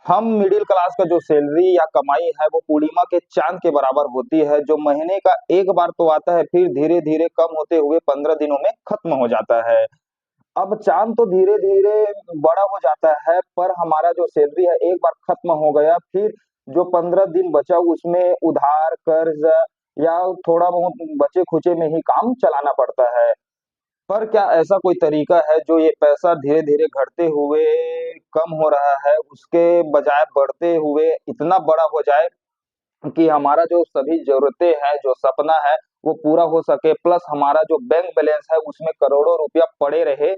हम middle class का जो सैलरी या कमाई है वो पूर्णिमा के चांद के बराबर होती है, जो महीने का एक बार तो आता है, फिर धीरे धीरे कम होते हुए 15 दिनों में खत्म हो जाता है। अब चांद तो धीरे धीरे बड़ा हो जाता है, पर हमारा जो सैलरी है एक बार खत्म हो गया, फिर जो 15 दिन बचा उसमें उधार कर्ज या थोड़ा बहुत बचे खुचे में ही काम चलाना पड़ता है। पर क्या ऐसा कोई तरीका है जो ये पैसा धीरे धीरे घटते हुए कम हो रहा है, उसके बजाय बढ़ते हुए इतना बड़ा हो जाए कि हमारा जो सभी जरूरतें हैं, जो सपना है, वो पूरा हो सके, प्लस हमारा जो बैंक बैलेंस है उसमें करोड़ों रुपया पड़े रहे।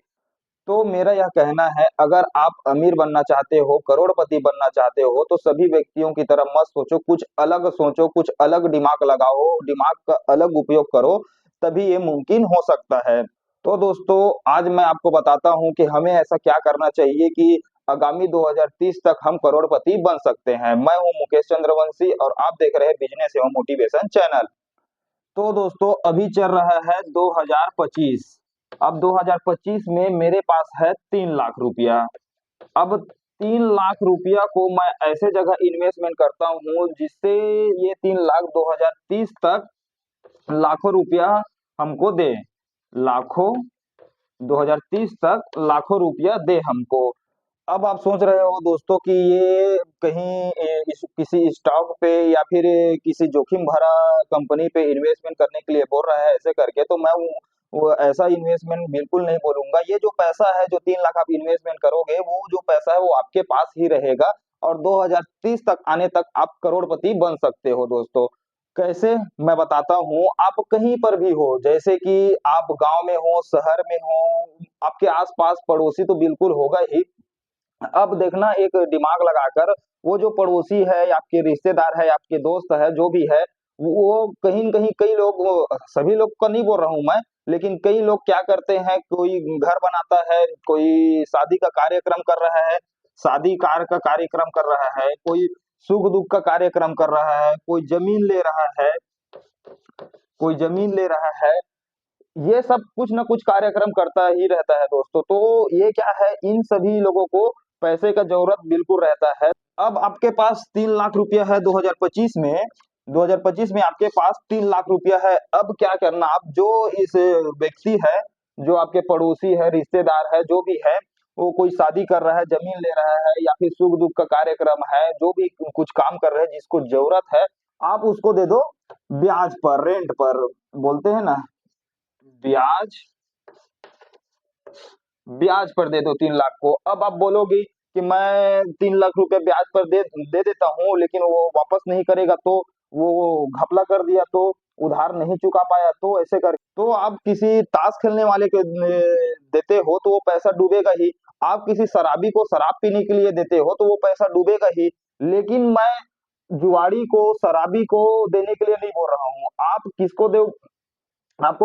तो मेरा यह कहना है, अगर आप अमीर बनना चाहते हो, करोड़पति बनना चाहते हो, तो सभी व्यक्तियों की तरह मत सोचो, कुछ अलग सोचो, कुछ अलग दिमाग लगाओ, दिमाग का अलग उपयोग करो, तभी ये मुमकिन हो सकता है। तो दोस्तों, आज मैं आपको बताता हूँ कि हमें ऐसा क्या करना चाहिए कि आगामी 2030 तक हम करोड़पति बन सकते हैं। मैं हूँ मुकेश चंद्रवंशी और आप देख रहे हैं बिजनेस एवं मोटिवेशन चैनल। तो दोस्तों, अभी चल रहा है 2025। अब 2025 में मेरे पास है 3 लाख रुपया। अब 3 लाख रुपया को मैं ऐसे जगह इन्वेस्टमेंट करता हूँ जिससे ये 3 लाख 2030 तक लाखों रुपया हमको दे। लाखों 2030 तक लाखों रुपया दे हमको। अब आप सोच रहे हो दोस्तों कि ये कहीं किसी स्टॉक पे या फिर किसी जोखिम भरा कंपनी पे इन्वेस्टमेंट करने के लिए बोल रहा है ऐसे करके, तो मैं वो ऐसा इन्वेस्टमेंट बिल्कुल नहीं बोलूंगा। ये जो पैसा है, जो 3 लाख आप इन्वेस्टमेंट करोगे, वो जो पैसा है वो आपके पास ही रहेगा और 2030 तक आने तक आप करोड़पति बन सकते हो दोस्तों। कैसे, मैं बताता हूँ। आप कहीं पर भी हो, जैसे कि आप गांव में हो, शहर में हो, आपके आसपास पड़ोसी तो बिल्कुल होगा ही। अब देखना, एक दिमाग लगाकर, वो जो पड़ोसी है या आपके रिश्तेदार है या आपके दोस्त है, जो भी है, वो कहीं न कहीं कई लोग, सभी लोग का नहीं बोल रहा हूँ मैं, लेकिन कई लोग क्या करते हैं, कोई घर बनाता है, कोई शादी का कार्यक्रम कर रहा है, शादी कार का कार्यक्रम कर रहा है, कोई सुख-दुःख का कार्यक्रम कर रहा है, कोई ज़मीन ले रहा है, ये सब कुछ न कुछ कार्यक्रम करता ही रहता है दोस्तों। तो ये क्या है, इन सभी लोगों को पैसे का ज़रूरत बिल्कुल रहता है। अब आपके पास 3 लाख रुपया है 2025 में आपके पास 3 लाख रुपया है। अब क्या करना, आप जो इस व्यक्ति है, जो आपके पड़ोसी है, रिश्तेदार है, जो भी है, वो कोई शादी कर रहा है, ज़मीन ले रहा है या फिर सुख-दुःख का कार्यक्रम है, जो भी कुछ काम कर रहे हैं, जिसको ज़रूरत है, आप उसको दे दो ब्याज पर, रेंट पर, बोलते हैं ना, ब्याज ब्याज पर दे दो 3 लाख को। अब आप बोलोगी कि मैं 3 लाख रुपए ब्याज पर दे दे देता हूँ, लेकिन वो वापस नहीं करेगा तो, वो घपला कर दिया तो, उधार नहीं चुका पाया तो, ऐसे कर, तो आप किसी ताश खेलने वाले के देते हो तो वो पैसा डूबेगा ही। आप किसी शराबी को शराब पीने के लिए देते हो तो वो पैसा डूबेगा ही। लेकिन मैं जुआड़ी को, शराबी को देने के लिए नहीं बोल रहा हूँ। आपको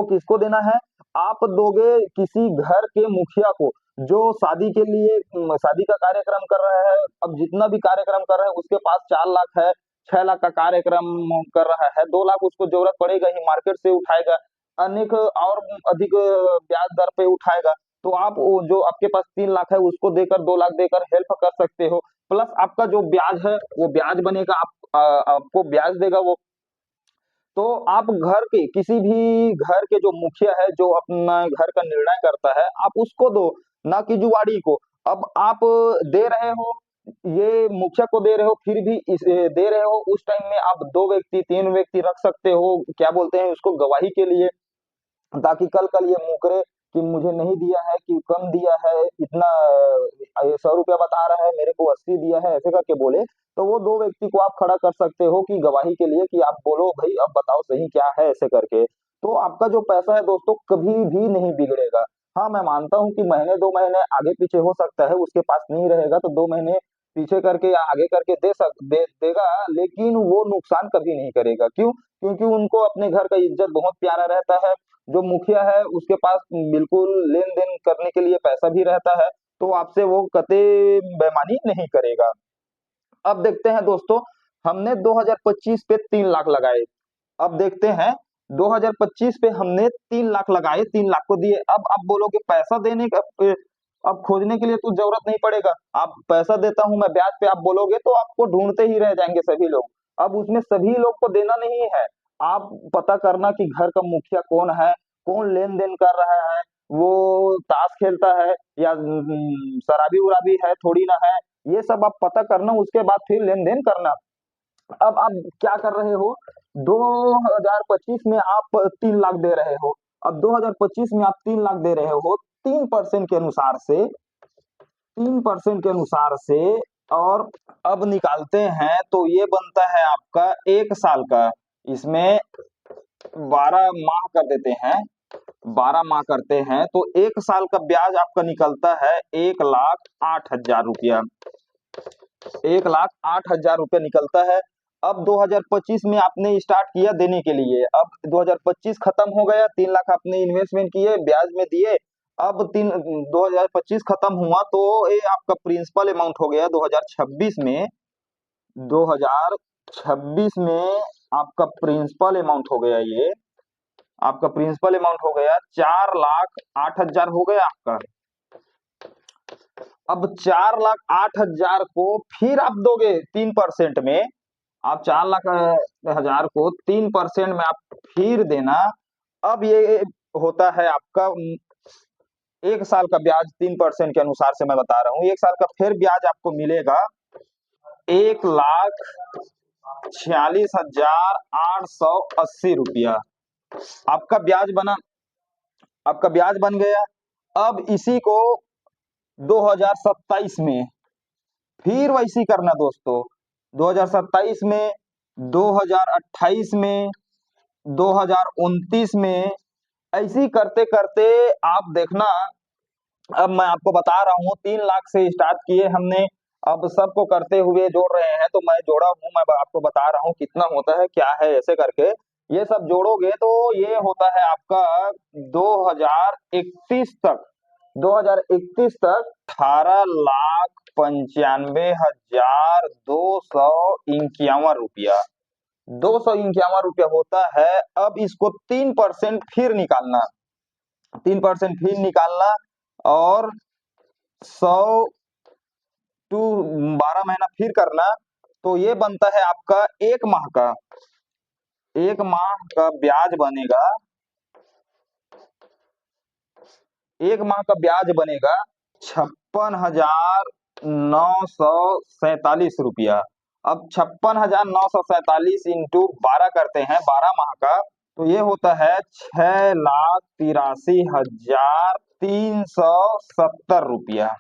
किसको देना है? आप दोगे किसी घर के मुखिया को, जो शादी के लिए शादी का कार्यक्रम कर रहा है। अब जितना भी कार्यक्रम कर रहा है उसके पास 4 लाख है, 6 लाख का कार्यक्रम कर रहा है, 2 लाख उसको जरूरत पड़ेगा ही, मार्केट से उठाएगा, अनेक और अधिक ब्याज दर पे उठाएगा। तो आप वो जो आपके पास 3 लाख है उसको देकर, 2 लाख देकर हेल्प कर सकते हो। प्लस आपका जो ब्याज है वो ब्याज बनेगा, आपको ब्याज देगा वो। तो आप घर के किसी भी घर के जो मुखिया है, जो अपना घर का निर्णय करता है, आप उसको दो, ना कि जुआड़ी को। अब आप दे रहे हो, ये मुखिया को दे रहे हो, फिर भी दे रहे हो, उस टाइम में आप 2 व्यक्ति, 3 व्यक्ति रख सकते हो, क्या बोलते हैं उसको, गवाही के लिए, ताकि कल-कल ये मुकरे कि मुझे नहीं दिया है, कि कम दिया है, इतना ये 100 रुपया बता रहा है, मेरे को 80 दिया है, ऐसे करके बोले, तो वो 2 व्यक्ति को आप खड़ा कर सकते हो कि गवाही के लिए, कि आप बोलो भई अब बताओ सही क्या है, ऐसे करके। तो आपका जो पैसा है दोस्तों कभी भी नहीं बिगड़ेगा। हाँ, मैं मानता हूँ कि महीने 2 महीने आगे-पीछे हो सकता है, उसके पास नहीं रहेगा तो 2 महीने पीछे करके या आगे करके देगा, लेकिन वो नुकसान कभी नहीं करेगा। क्यों? क्योंकि उनको अपने घर का इज़्ज़त बहुत प्यारा रहता है। जो मुखिया है उसके पास बिल्कुल लेन-देन करने के लिए पैसा भी रहता है, तो आपसे वो कतई बेईमानी नहीं करेगा। अब देखते हैं दोस्तों, हमने 2025 पे 3 लाख लगाए। अब देखते हैं, 2025 पे हमने 3 लाख लगाए, 3 लाख को दिए। अब आप बोलोगे पैसा देने का अब खोजने के लिए तो जरूरत नहीं पड़ेगा, आप पैसा देता हूं मैं ब्याज पे, आप बोलोगे तो आपको ढूंढते ही रह जाएंगे सभी लोग। अब उसमें सभी लोग को देना नहीं है, आप पता करना कि घर का मुखिया कौन है, कौन लेन देन कर रहा है, वो ताश खेलता है या शराबी उराबी है थोड़ी ना है, ये सब आप पता करना, उसके बाद फिर लेन देन करना। अब आप क्या कर रहे हो, 2025 में आप 3 लाख दे रहे हो। अब 2025 में आप 3 लाख दे रहे हो, 3% के अनुसार से, 3% के अनुसार से, और अब निकालते हैं तो ये बनता है आपका 1 साल का। इसमें 12 माह कर देते हैं, 12 माह करते हैं तो 1 साल का ब्याज आपका निकलता है 1,08,000 रुपया। 1,08,000 रुपया निकलता है। अब 2025 में आपने स्टार्ट किया देने के लिए, अब 2025 खत्म हो गया, 3 लाख आपने इन्वेस्टमेंट किए, ब्याज में दिए। अब 2025 खत्म हुआ तो ये आपका प्रिंसिपल अमाउंट हो गया 2026 में, 2026 में आपका प्रिंसिपल अमाउंट हो गया, ये आपका प्रिंसिपल अमाउंट हो गया 4,08,000 हो गया आपका। अब 4,08,000 को फिर आप दोगे 3% में, आप 4,00,000 को 3% में आप फिर देना। अब ये होता है आपका 1 साल का ब्याज, 3% के अनुसार से मैं बता रहा हूँ, 1 साल का फिर ब्याज आपको मिलेगा 1,46,880 रुपया। आपका ब्याज बना, आपका ब्याज बन गया। अब इसी को 2027 में फिर वैसी करना दोस्तों, 2027 में, 2028 में, 2029 में, ऐसी करते करते आप देखना। अब मैं आपको बता रहा हूँ 3 लाख से स्टार्ट किए हमने, अब सबको करते हुए जोड़ रहे हैं, तो मैं जोड़ा हूँ, मैं आपको बता रहा हूँ कितना होता है क्या है, ऐसे करके ये सब जोड़ोगे तो ये होता है आपका 2031 तक, 2031 तक 18,95,251 रुपया, 251 रुपया होता है। अब इसको 3% फिर निकालना, 3% फिर निकालना, और 100 टू 12 महीना फिर करना, तो ये बनता है आपका 1 माह का, 1 माह का ब्याज बनेगा, 1 माह का ब्याज बनेगा 56,947 रुपया। अब 56,947 इंटू 12 करते हैं 12 माह का, तो ये होता है 6,83,370 रुपया।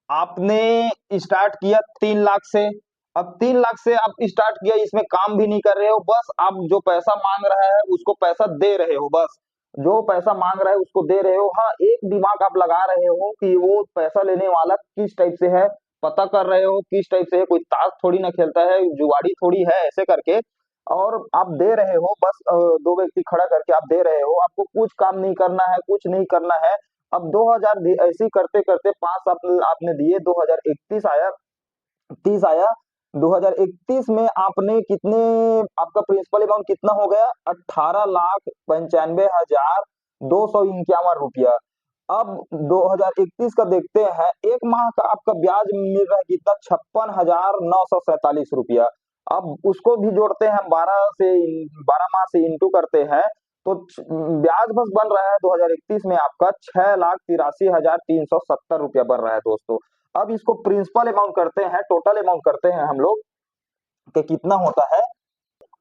आपने स्टार्ट किया 3 लाख से, अब 3 लाख से आप स्टार्ट किया, इसमें काम भी नहीं कर रहे हो, बस आप जो पैसा मांग रहा है उसको पैसा दे रहे हो, बस जो पैसा मांग रहा है उसको दे रहे हो। हाँ, एक दिमाग आप लगा रहे हो कि वो पैसा लेने वाला किस टाइप से है, पता कर रहे हो किस टाइप से है, कोई ताश थोड़ी ना खेलता है, जुगाड़ी थोड़ी है, ऐसे करके, और आप दे रहे हो बस, 2 व्यक्ति खड़ा करके आप दे रहे हो, आपको कुछ काम नहीं करना है, कुछ नहीं करना है। अब 2000 ऐसे ही करते करते 5 आपने दिए, 2031 आया, 30 आया, 2031 में आपने कितने, आपका प्रिंसिपल अमाउंट कितना हो गया, 18,95,251 रुपया। अब 2031 का देखते हैं, 1 माह का आपका ब्याज मिल रहा है कितना, 56,947 रुपया। अब उसको भी जोड़ते हैं 12 माह से इंटू करते हैं, तो ब्याज बस बन रहा है 2031 में आपका 6,83,370 रुपया बन रहा है दोस्तों। अब इसको प्रिंसिपल अमाउंट करते हैं, टोटल अमाउंट करते हैं हम लोग कि कितना होता है।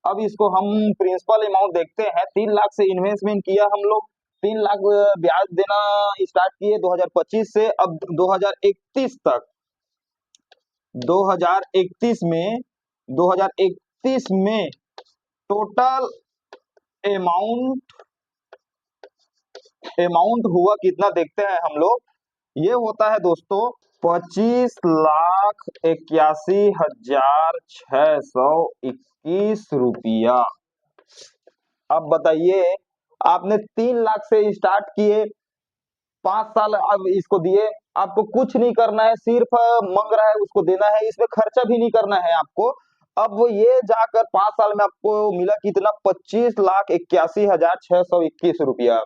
अब इसको हम प्रिंसिपल अमाउंट देखते हैं, 3 लाख से इन्वेस्टमेंट किया हम लोग, 3 लाख ब्याज देना स्टार्ट किए 2025 से। अब 2031 तक, 2031 में, 2031 में टोटल अमाउंट, अमाउंट हुआ कितना देखते हैं हम लोग, ये होता है दोस्तों 25,81,621 रुपया। अब बताइए, आपने 3 लाख से स्टार्ट किए, 5 साल अब इसको दिए, आपको कुछ नहीं करना है, सिर्फ मांग रहा है उसको देना है, इसमें खर्चा भी नहीं करना है आपको। अब वो ये जाकर 5 साल में आपको मिला कितना, 25,81,621 रुपया।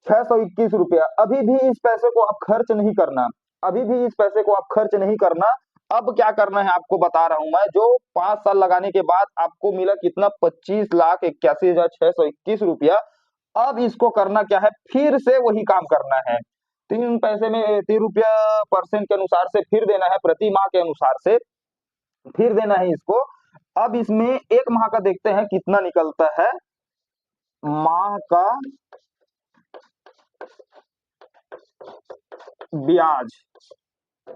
₹621। अभी भी इस पैसे को आप खर्च नहीं करना, अभी भी इस पैसे को आप खर्च नहीं करना। अब क्या करना है आपको बता रहा हूं मैं, जो 5 साल लगाने के बाद आपको मिला कितना, ₹25,81,621। अब इसको करना क्या है, फिर से वही काम करना है। 3 पैसे में ₹3 परसेंट के अनुसार से फिर देना है, प्रति माह के अनुसार से फिर देना है इसको। अब इसमें 1 माह का देखते हैं कितना निकलता है। माह का ब्याज,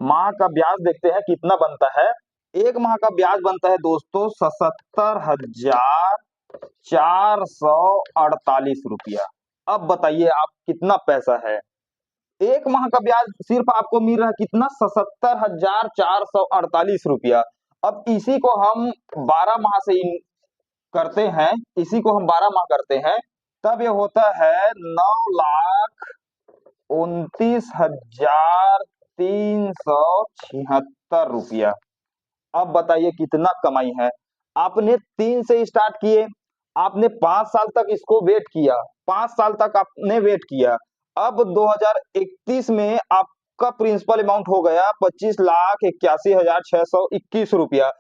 माह का ब्याज देखते हैं कितना बनता है। 1 माह का ब्याज बनता है दोस्तों ₹77,448। अब बताइए आप कितना पैसा है। 1 माह का ब्याज सिर्फ आपको मिल रहा है कितना, ₹77,448। अब इसी को हम 12 माह से करते हैं, इसी को हम 12 माह करते हैं, तब ये होता है ₹9,29,376। अब बताइए कितना कमाई है। आपने 3 से स्टार्ट किए, आपने 5 साल तक इसको वेट किया, 5 साल तक आपने वेट किया। अब 2031 में आपका प्रिंसिपल अमाउंट हो गया ₹25,81,621।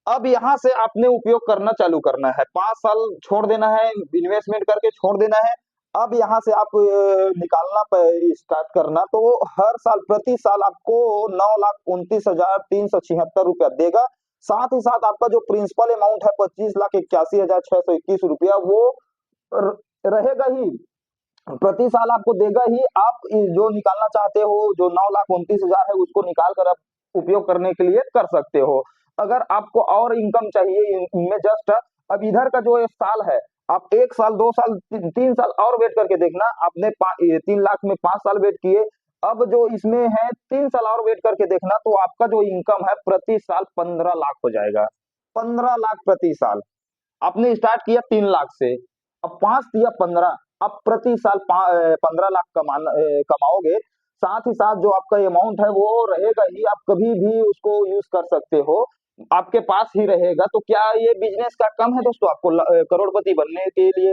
अब यहाँ से आपने उपयोग करना चालू करना है, 5 साल छोड़ देना है, इन्वेस्टमेंट करके छोड़ देना है। अब यहाँ से आप निकालना स्टार्ट करना, तो हर साल प्रति साल आपको ₹9,29,376 देगा। साथ ही साथ आपका जो प्रिंसिपल अमाउंट है ₹25,81,621 वो रहेगा ही, प्रति साल आपको देगा ही। आप जो निकालना चाहते हो, जो 9,29,000 है, उसको निकाल कर आप उपयोग करने के लिए कर सकते हो। अगर आपको और इनकम चाहिए इनमें जस्ट, अब इधर का जो ये साल है, आप 1 साल 2 साल 3 साल और वेट करके देखना। आपने 3 लाख में 5 साल वेट किए, अब जो इसमें है 3 साल और वेट करके देखना, तो आपका जो इनकम है प्रति साल 15 लाख हो जाएगा। 15 लाख प्रति साल। आपने स्टार्ट किया 3 लाख से, अब 5 या 15, अब प्रति साल 15 लाख कमाओगे। साथ ही साथ जो आपका अमाउंट है वो रहेगा ही, आप कभी भी उसको यूज कर सकते हो, आपके पास ही रहेगा। तो क्या ये बिजनेस का कम है दोस्तों आपको करोड़पति बनने के लिए?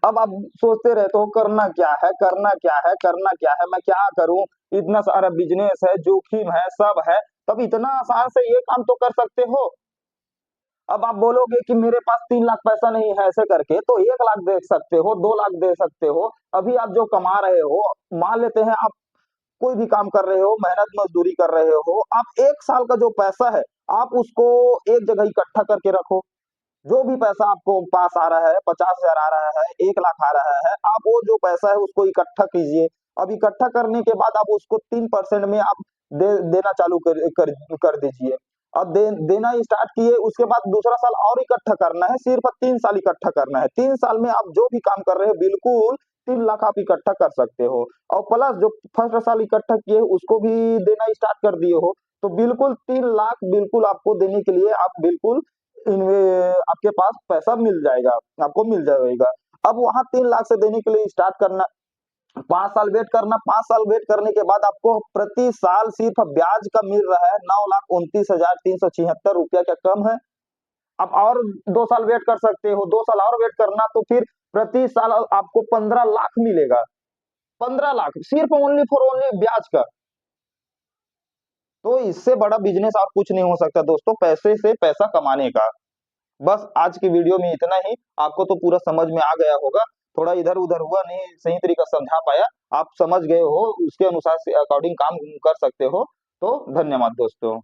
अब आप सोचते रहते हो करना क्या है, करना क्या है, करना क्या है, मैं क्या करूं, इतना सारा बिजनेस है, जोखिम है, सब है, तब इतना आसान से ये काम तो कर सकते हो। अब आप बोलोगे कि मेरे पास 3 लाख पैसा नहीं है ऐसे करके, तो 1 लाख दे सकते हो, 2 लाख दे सकते हो। अभी आप जो कमा रहे हो, मान लेते हैं आप कोई भी काम कर रहे हो, मेहनत मजदूरी कर रहे हो, आप 1 साल का जो पैसा है, आप उसको एक जगह इकट्ठा करके रखो। जो भी पैसा आपको पास आ रहा है, 50,000 आ रहा है, 1 लाख आ रहा है, आप वो जो पैसा है उसको इकट्ठा कीजिए। अब इकट्ठा करने के बाद आप उसको 3% में आप देना चालू कर दीजिए। अब देना स्टार्ट किए, उसके बाद दूसरा साल और इकट्ठा करना है, सिर्फ 3 साल इकट्ठा करना है। 3 साल में आप जो भी काम कर रहे हो बिल्कुल 3 लाख आप इकट्ठा कर सकते हो। और प्लस जो फर्स्ट साल इकट्ठा किए उसको भी देना स्टार्ट कर दिए हो, तो बिल्कुल 3 लाख बिल्कुल आपको देने के लिए आप बिल्कुल आपके पास पैसा मिल जाएगा, आपको मिल जाएगा। अब वहां 3 लाख से देने के लिए स्टार्ट करना, 5 साल वेट करना, 5 साल वेट करने के बाद आपको प्रति साल सिर्फ ब्याज का मिल रहा है ₹9,29,376। क्या कम है? आप और 2 साल वेट कर सकते हो, 2 साल और वेट करना, तो फिर प्रति साल आपको 15 लाख मिलेगा। 15 लाख सिर्फ ओनली फॉर ओनली ब्याज का। तो इससे बड़ा बिजनेस और कुछ नहीं हो सकता दोस्तों, पैसे से पैसा कमाने का। बस आज की वीडियो में इतना ही, आपको तो पूरा समझ में आ गया होगा। थोड़ा इधर-उधर हुआ, नहीं सही तरीका समझा पाया, आप समझ गए हो, उसके अनुसार से अकॉर्डिंग काम कर सकते हो। तो धन्यवाद दोस्तों।